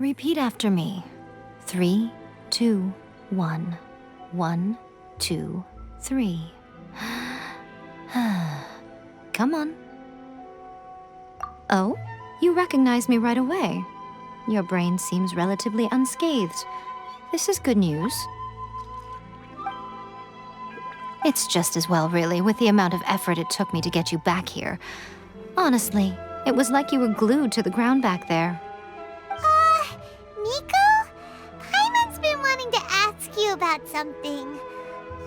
Repeat after me. 3, 2, 1. 1, 2, 3. Come on. Oh, you recognize me right away. Your brain seems relatively unscathed. This is good news. It's just as well, really, with the amount of effort it took me to get you back here. Honestly, it was like you were glued to the ground back there. Nico? Paimon's been wanting to ask you about something.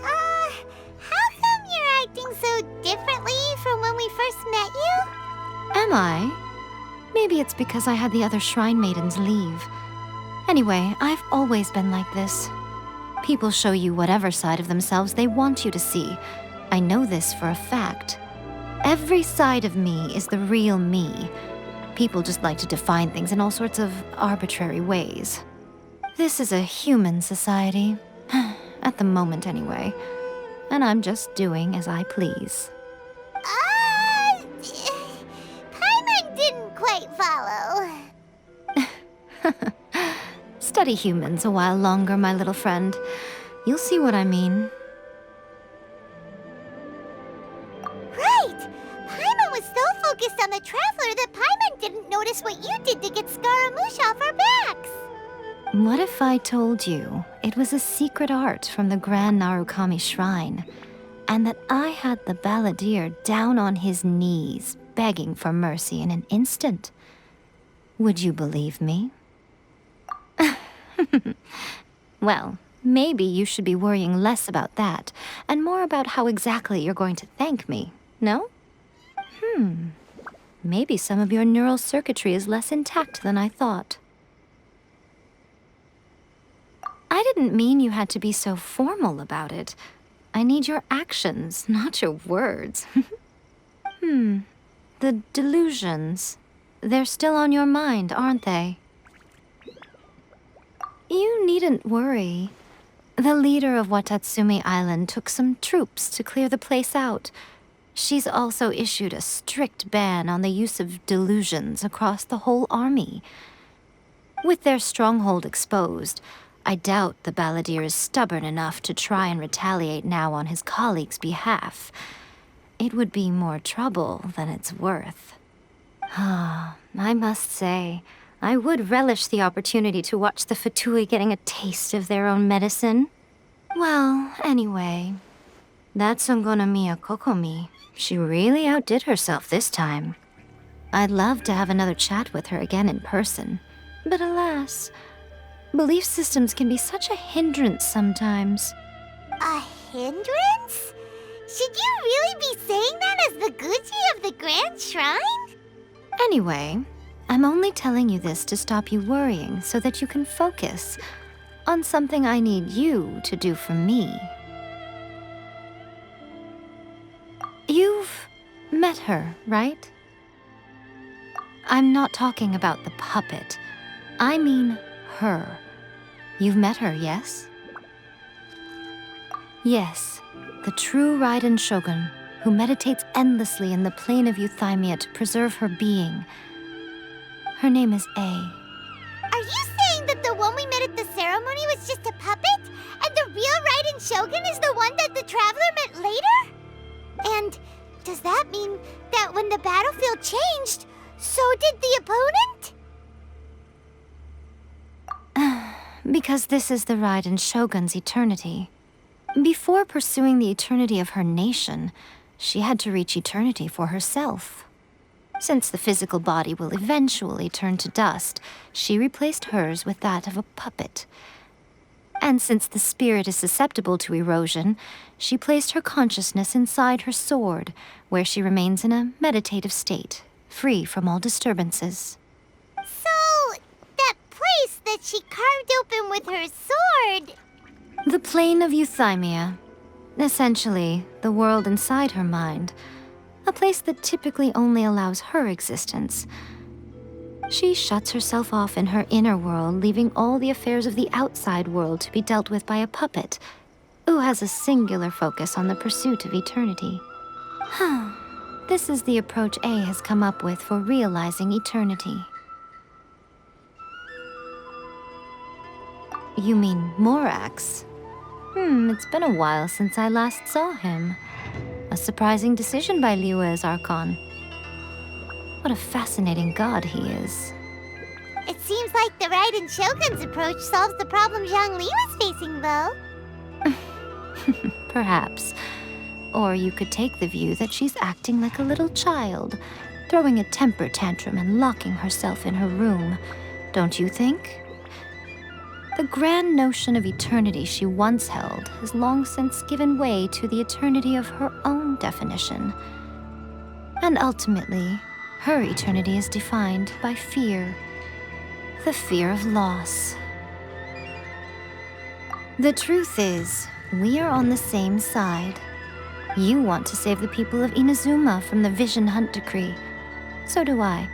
How come you're acting so differently from when we first met you? Am I? Maybe it's because I had the other Shrine Maidens leave. Anyway, I've always been like this. People show you whatever side of themselves they want you to see. I know this for a fact. Every side of me is the real me. People just like to define things in all sorts of arbitrary ways. This is a human society. At the moment, anyway. And I'm just doing as I please. Paimon didn't quite follow. Study humans a while longer, my little friend. You'll see what I mean. Right! Paimon was so focused on the Traveler that Paimon didn't notice what you did to get Scaramouche off our backs. What if I told you it was a secret art from the Grand Narukami Shrine, and that I had the balladeer down on his knees, begging for mercy in an instant? Would you believe me? Well, maybe you should be worrying less about that, and more about how exactly you're going to thank me, no? Maybe some of your neural circuitry is less intact than I thought. I didn't mean you had to be so formal about it. I need your actions, not your words. The delusions. They're still on your mind, aren't they? You needn't worry. The leader of Watatsumi Island took some troops to clear the place out. She's also issued a strict ban on the use of delusions across the whole army. With their stronghold exposed, I doubt the balladeer is stubborn enough to try and retaliate now on his colleagues' behalf. It would be more trouble than it's worth. I must say, I would relish the opportunity to watch the Fatui getting a taste of their own medicine. Well, anyway, that Songonomiya Kokomi, she really outdid herself this time. I'd love to have another chat with her again in person, but alas, belief systems can be such a hindrance sometimes. A hindrance? Should you really be saying that as the Gucci of the Grand Shrine? Anyway, I'm only telling you this to stop you worrying so that you can focus on something I need you to do for me. You've met her, right? I'm not talking about the puppet. I mean her. You've met her, yes? Yes, the true Raiden Shogun, who meditates endlessly in the plane of Euthymia to preserve her being. Her name is A. Are you saying that the one we met at the ceremony was just a puppet? And the real Raiden Shogun is the one that the Traveler met later? And does that mean that when the battlefield changed, so did the opponent? Because this is the Raiden Shogun's eternity. Before pursuing the eternity of her nation, she had to reach eternity for herself. Since the physical body will eventually turn to dust, she replaced hers with that of a puppet. And since the spirit is susceptible to erosion, she placed her consciousness inside her sword, where she remains in a meditative state, free from all disturbances. So, that place that she carved open with her sword... The plane of Euthymia. Essentially, the world inside her mind. A place that typically only allows her existence. She shuts herself off in her inner world, leaving all the affairs of the outside world to be dealt with by a puppet, who has a singular focus on the pursuit of eternity. This is the approach A has come up with for realizing eternity. You mean Morax? It's been a while since I last saw him. A surprising decision by Liyue's Archon. What a fascinating god he is. It seems like the Raiden Shogun's approach solves the problem Zhongli was facing, though. Perhaps. Or you could take the view that she's acting like a little child, throwing a temper tantrum and locking herself in her room. Don't you think? The grand notion of eternity she once held has long since given way to the eternity of her own definition. And ultimately, her eternity is defined by fear. The fear of loss. The truth is, we are on the same side. You want to save the people of Inazuma from the Vision Hunt decree. So do I.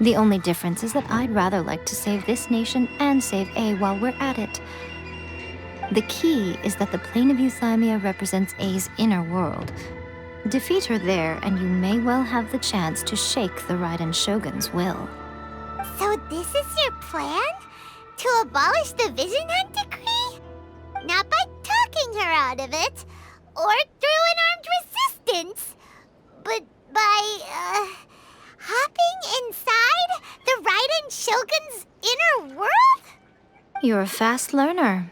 The only difference is that I'd rather like to save this nation and save A while we're at it. The key is that the plane of Euthymia represents A's inner world. Defeat her there, and you may well have the chance to shake the Raiden Shogun's will. So this is your plan? To abolish the Vision Hunt decree? Not by talking her out of it, or through an armed resistance, but by, hopping inside the Raiden Shogun's inner world? You're a fast learner.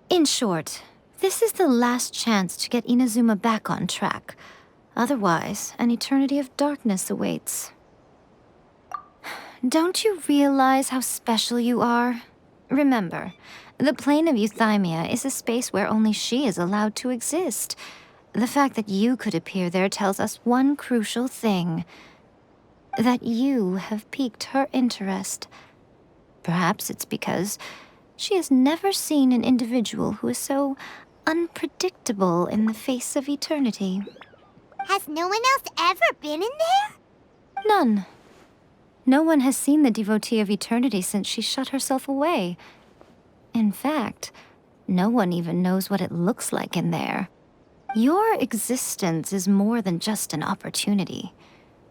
In short, this is the last chance to get Inazuma back on track. Otherwise, an eternity of darkness awaits. Don't you realize how special you are? Remember, the plane of Euthymia is a space where only she is allowed to exist. The fact that you could appear there tells us one crucial thing. That you have piqued her interest. Perhaps it's because she has never seen an individual who is so unpredictable in the face of eternity. Has no one else ever been in there? None. No one has seen the devotee of eternity since she shut herself away. In fact, no one even knows what it looks like in there. Your existence is more than just an opportunity.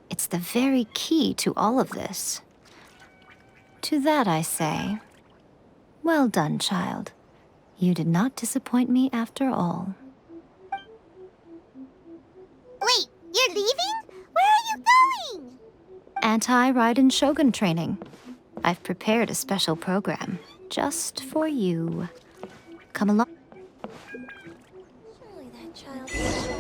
It's the very key to all of this. To that I say, well done, child. You did not disappoint me after all. Wait, you're leaving? Where are you going? Anti-Raiden Shogun training. I've prepared a special program just for you. Come along. Surely that child is sure.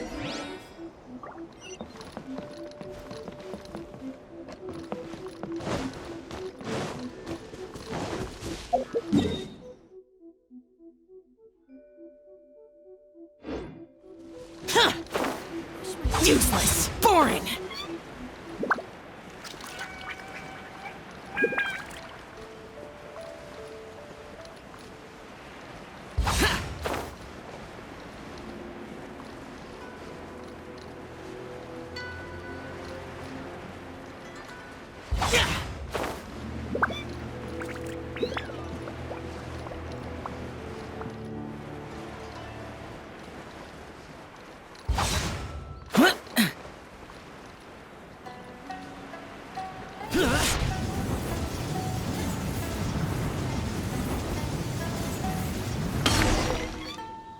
Useless! Boring!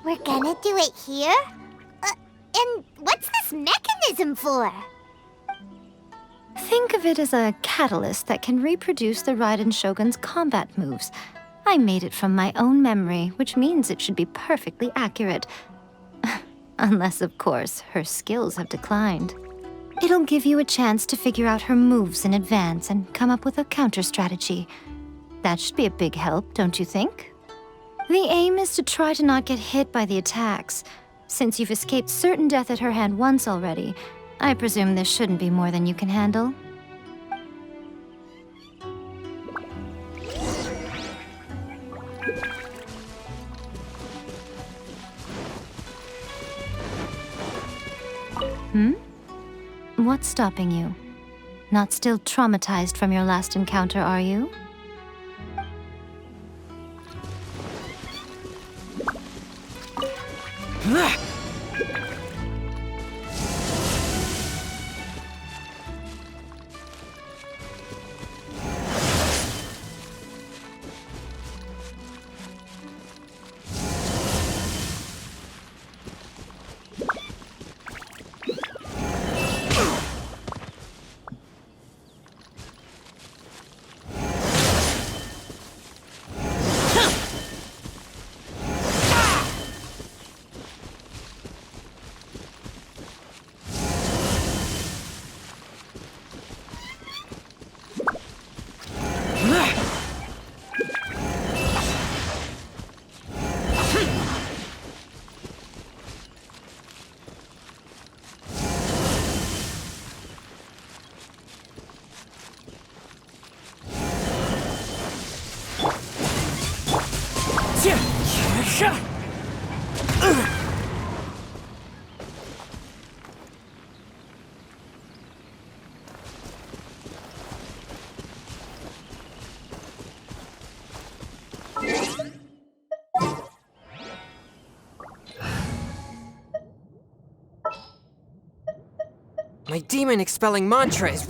We're gonna do it here? And what's this mechanism for? Think of it as a catalyst that can reproduce the Raiden Shogun's combat moves. I made it from my own memory, which means it should be perfectly accurate. Unless, of course, her skills have declined. It'll give you a chance to figure out her moves in advance and come up with a counter strategy. That should be a big help, don't you think? The aim is to try to not get hit by the attacks. Since you've escaped certain death at her hand once already, I presume this shouldn't be more than you can handle. What's stopping you? Not still traumatized from your last encounter, are you? My demon expelling mantra is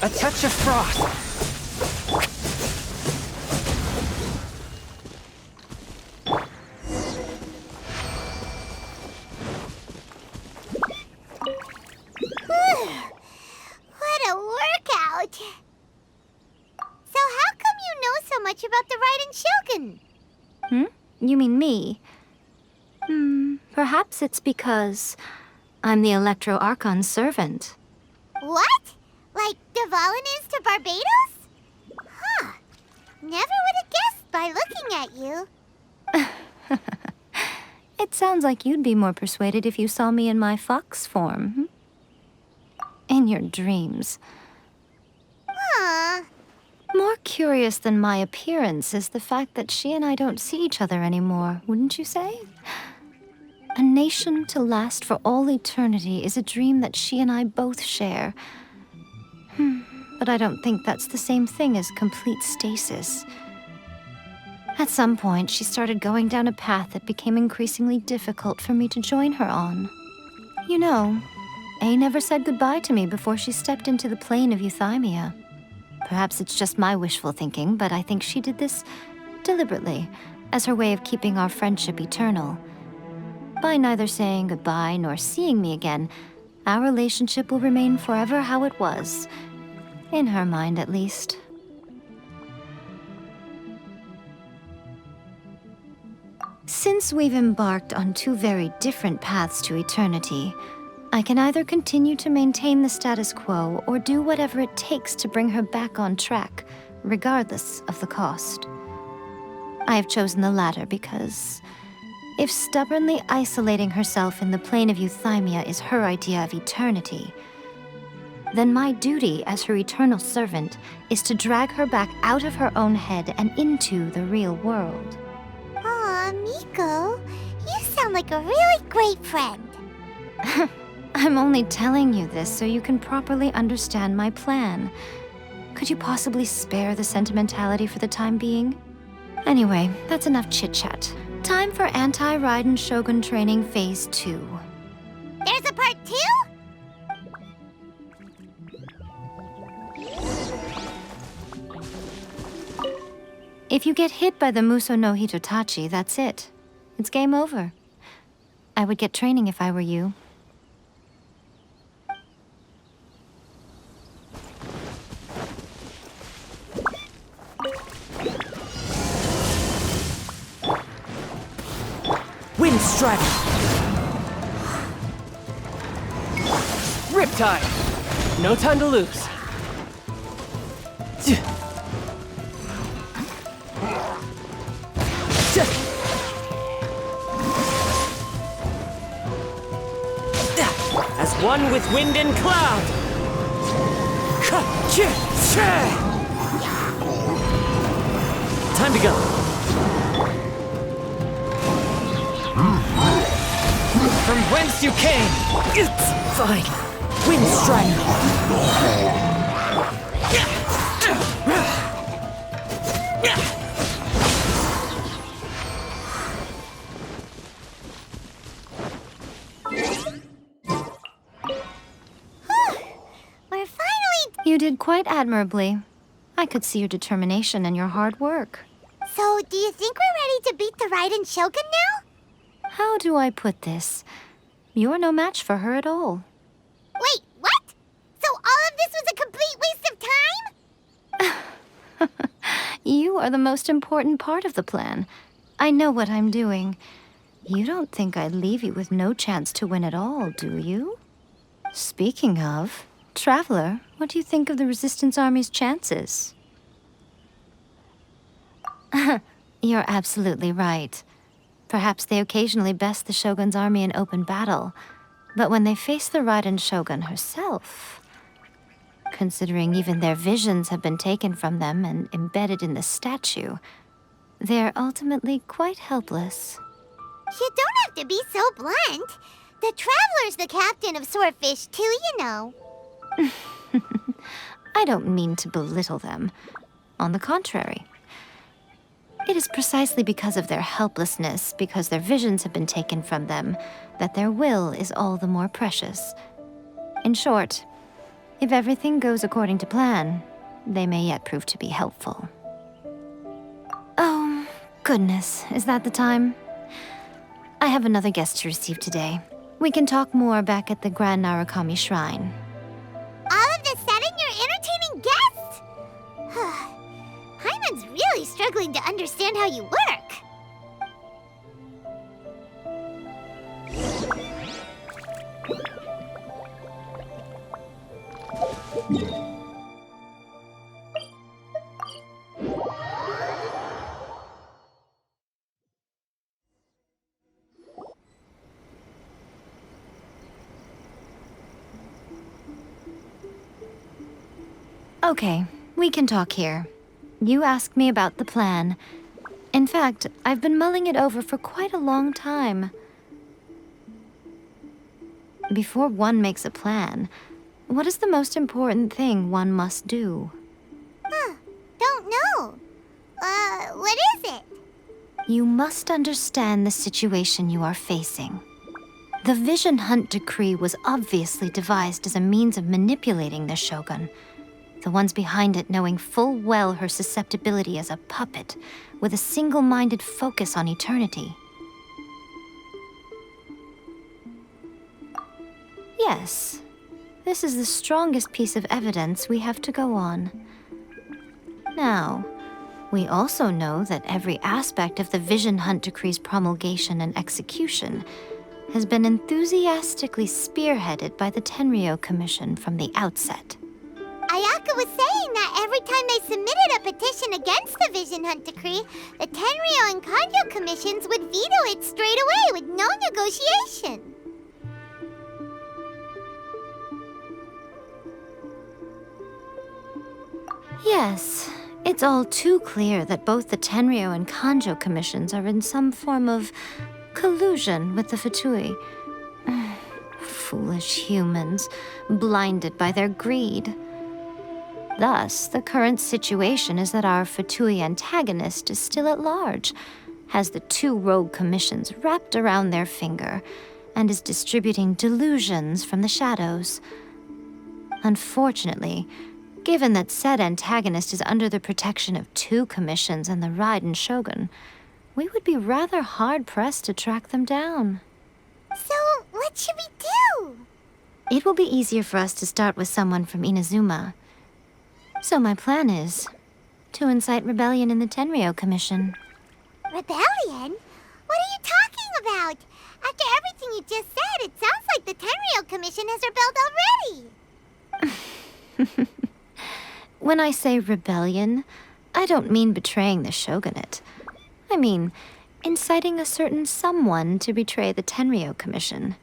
a touch of frost. What a workout! So how come you know so much about the Raiden Shogun? You mean me? Perhaps it's because I'm the Electro Archon's servant. What? Like Dvalin is to Barbados? Huh. Never would have guessed by looking at you. It sounds like you'd be more persuaded if you saw me in my fox form. In your dreams. Aw. More curious than my appearance is the fact that she and I don't see each other anymore, wouldn't you say? A nation to last for all eternity is a dream that she and I both share. But I don't think that's the same thing as complete stasis. At some point, she started going down a path that became increasingly difficult for me to join her on. You know, A never said goodbye to me before she stepped into the plane of Euthymia. Perhaps it's just my wishful thinking, but I think she did this deliberately, as her way of keeping our friendship eternal. By neither saying goodbye nor seeing me again, our relationship will remain forever how it was. In her mind, at least. Since we've embarked on two very different paths to eternity, I can either continue to maintain the status quo or do whatever it takes to bring her back on track, regardless of the cost. I have chosen the latter because if stubbornly isolating herself in the plane of Euthymia is her idea of eternity, then my duty as her eternal servant is to drag her back out of her own head and into the real world. Aw, Miko, you sound like a really great friend. I'm only telling you this so you can properly understand my plan. Could you possibly spare the sentimentality for the time being? Anyway, that's enough chit-chat. Time for Anti-Raiden Shogun Training Phase 2. There's a part 2? If you get hit by the Muso no Hitotachi, that's it. It's game over. I would get training if I were you. Wind Strider! Riptide! No time to lose. As one with wind and cloud! Time to go. From whence you came! It's fine. Wind Strider! We're finally... You did quite admirably. I could see your determination and your hard work. So, do you think we're ready to beat the Raiden Shogun now? How do I put this? You're no match for her at all. Wait, what? So all of this was a complete waste of time? You are the most important part of the plan. I know what I'm doing. You don't think I'd leave you with no chance to win at all, do you? Speaking of, Traveler, what do you think of the Resistance Army's chances? You're absolutely right. Perhaps they occasionally best the Shogun's army in open battle, but when they face the Raiden Shogun herself, considering even their visions have been taken from them and embedded in the statue, they're ultimately quite helpless. You don't have to be so blunt. The Traveler's the captain of Swordfish too, you know. I don't mean to belittle them. On the contrary. It is precisely because of their helplessness, because their visions have been taken from them, that their will is all the more precious. In short, if everything goes according to plan, they may yet prove to be helpful. Oh, goodness, is that the time? I have another guest to receive today. We can talk more back at the Grand Narukami Shrine. All of a sudden, you're entertaining guests? Hyman's really struggling to understand how you work. Okay, we can talk here. You asked me about the plan. In fact, I've been mulling it over for quite a long time. Before one makes a plan, what is the most important thing one must do? Don't know. What is it? You must understand the situation you are facing. The Vision Hunt Decree was obviously devised as a means of manipulating the Shogun. The ones behind it knowing full well her susceptibility as a puppet, with a single-minded focus on eternity. Yes, this is the strongest piece of evidence we have to go on. Now, we also know that every aspect of the Vision Hunt Decree's promulgation and execution has been enthusiastically spearheaded by the Tenryou Commission from the outset. Ayaka was saying that every time they submitted a petition against the Vision Hunt Decree, the Tenryou and Kanjo commissions would veto it straight away with no negotiation. Yes, it's all too clear that both the Tenryou and Kanjo commissions are in some form of collusion with the Fatui. Foolish humans, blinded by their greed. Thus, the current situation is that our Fatui antagonist is still at large, has the two rogue commissions wrapped around their finger, and is distributing delusions from the shadows. Unfortunately, given that said antagonist is under the protection of two commissions and the Raiden Shogun, we would be rather hard-pressed to track them down. So, what should we do? It will be easier for us to start with someone from Inazuma. So my plan is to incite rebellion in the Tenryou Commission. Rebellion? What are you talking about? everything you just said, it sounds like the Tenryou Commission has rebelled already. When I say rebellion, I don't mean betraying the shogunate. I mean inciting a certain someone to betray the Tenryou Commission.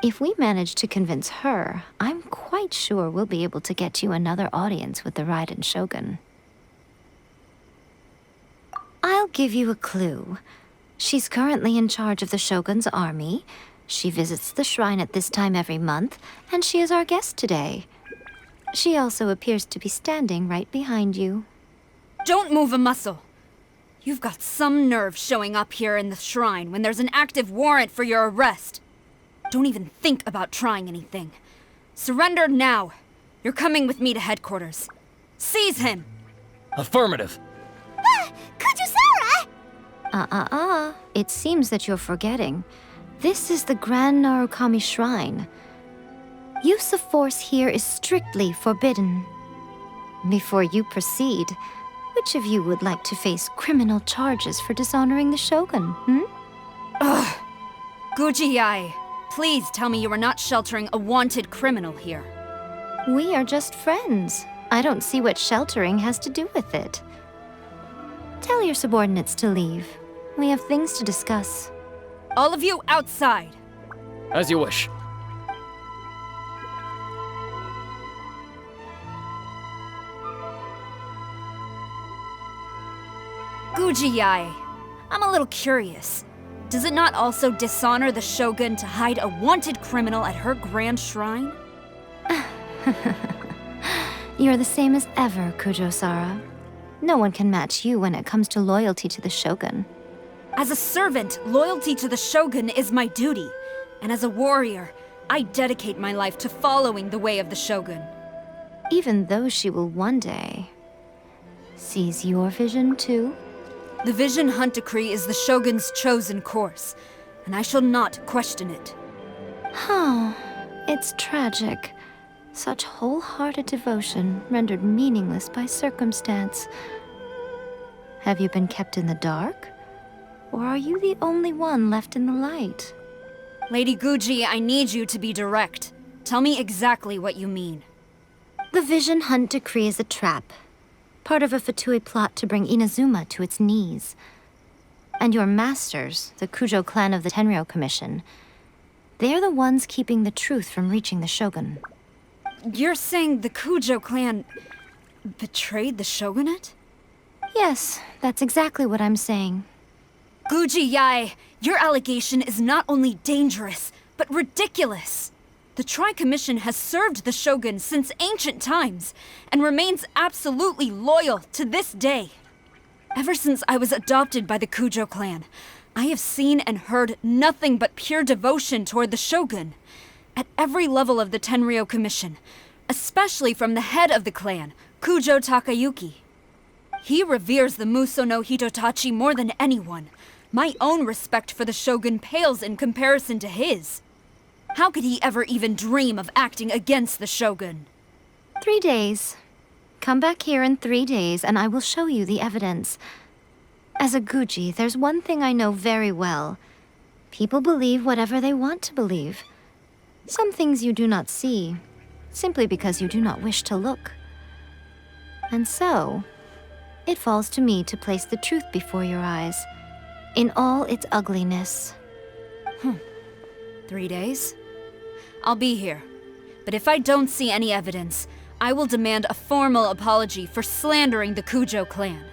If we manage to convince her, I'm quite sure we'll be able to get you another audience with the Raiden Shogun. I'll give you a clue. She's currently in charge of the Shogun's army. She visits the shrine at this time every month, and she is our guest today. She also appears to be standing right behind you. Don't move a muscle. You've got some nerve showing up here in the shrine when there's an active warrant for your arrest. Don't even think about trying anything. Surrender now. You're coming with me to headquarters. Seize him! Affirmative. Kujusara! It seems that you're forgetting. This is the Grand Narukami Shrine. Use of force here is strictly forbidden. Before you proceed, which of you would like to face criminal charges for dishonoring the Shogun, Ugh! Guji-ai, please tell me you are not sheltering a wanted criminal here. We are just friends. I don't see what sheltering has to do with it. Tell your subordinates to leave. We have things to discuss. All of you outside! As you wish. Guji-ai, I'm a little curious. Does it not also dishonor the Shogun to hide a wanted criminal at her grand shrine? You're the same as ever, Kujo-sara. No one can match you when it comes to loyalty to the Shogun. As a servant, loyalty to the Shogun is my duty. And as a warrior, I dedicate my life to following the way of the Shogun. Even though she will one day seize your vision too? The Vision Hunt Decree is the Shogun's chosen course, and I shall not question it. It's tragic. Such wholehearted devotion rendered meaningless by circumstance. Have you been kept in the dark? Or are you the only one left in the light? Lady Guji, I need you to be direct. Tell me exactly what you mean. The Vision Hunt Decree is a trap. Part of a Fatui plot to bring Inazuma to its knees. And your masters, the Kujo clan of the Tenryou Commission, they're the ones keeping the truth from reaching the Shogun. You're saying the Kujo clan betrayed the shogunate? Yes, that's exactly what I'm saying. Guji-ai, your allegation is not only dangerous, but ridiculous. The Tri-Commission has served the Shogun since ancient times, and remains absolutely loyal to this day. Ever since I was adopted by the Kujo clan, I have seen and heard nothing but pure devotion toward the Shogun. At every level of the Tenryou Commission, especially from the head of the clan, Kujo Takayuki. He reveres the Muso no Hitotachi more than anyone. My own respect for the Shogun pales in comparison to his. How could he ever even dream of acting against the Shogun? 3 days. Come back here in 3 days and I will show you the evidence. As a Guji, there's one thing I know very well. People believe whatever they want to believe. Some things you do not see, simply because you do not wish to look. And so, it falls to me to place the truth before your eyes, in all its ugliness. 3 days? I'll be here. But if I don't see any evidence, I will demand a formal apology for slandering the Kujo clan.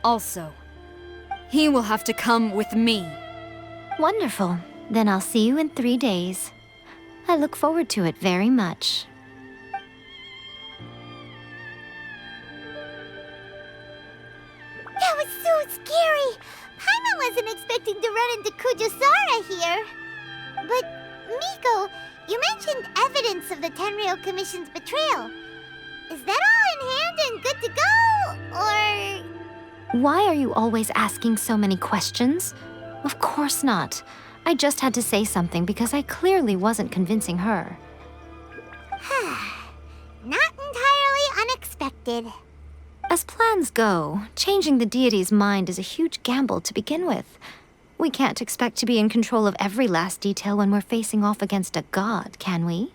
Also, he will have to come with me. Wonderful. Then I'll see you in 3 days. I look forward to it very much. That was so scary! Paimon wasn't expecting to run into Kujusara here. But, Miko, you mentioned evidence of the Tenryou Commission's betrayal. Is that all in hand and good to go, or...? Why are you always asking so many questions? Of course not. I just had to say something because I clearly wasn't convincing her. Not entirely unexpected. As plans go, changing the deity's mind is a huge gamble to begin with. We can't expect to be in control of every last detail when we're facing off against a god, can we?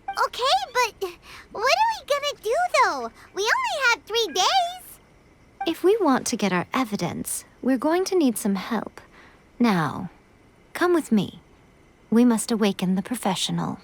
Okay, but what are we gonna do, though? We only have 3 days. If we want to get our evidence, we're going to need some help. Now, come with me. We must awaken the professional.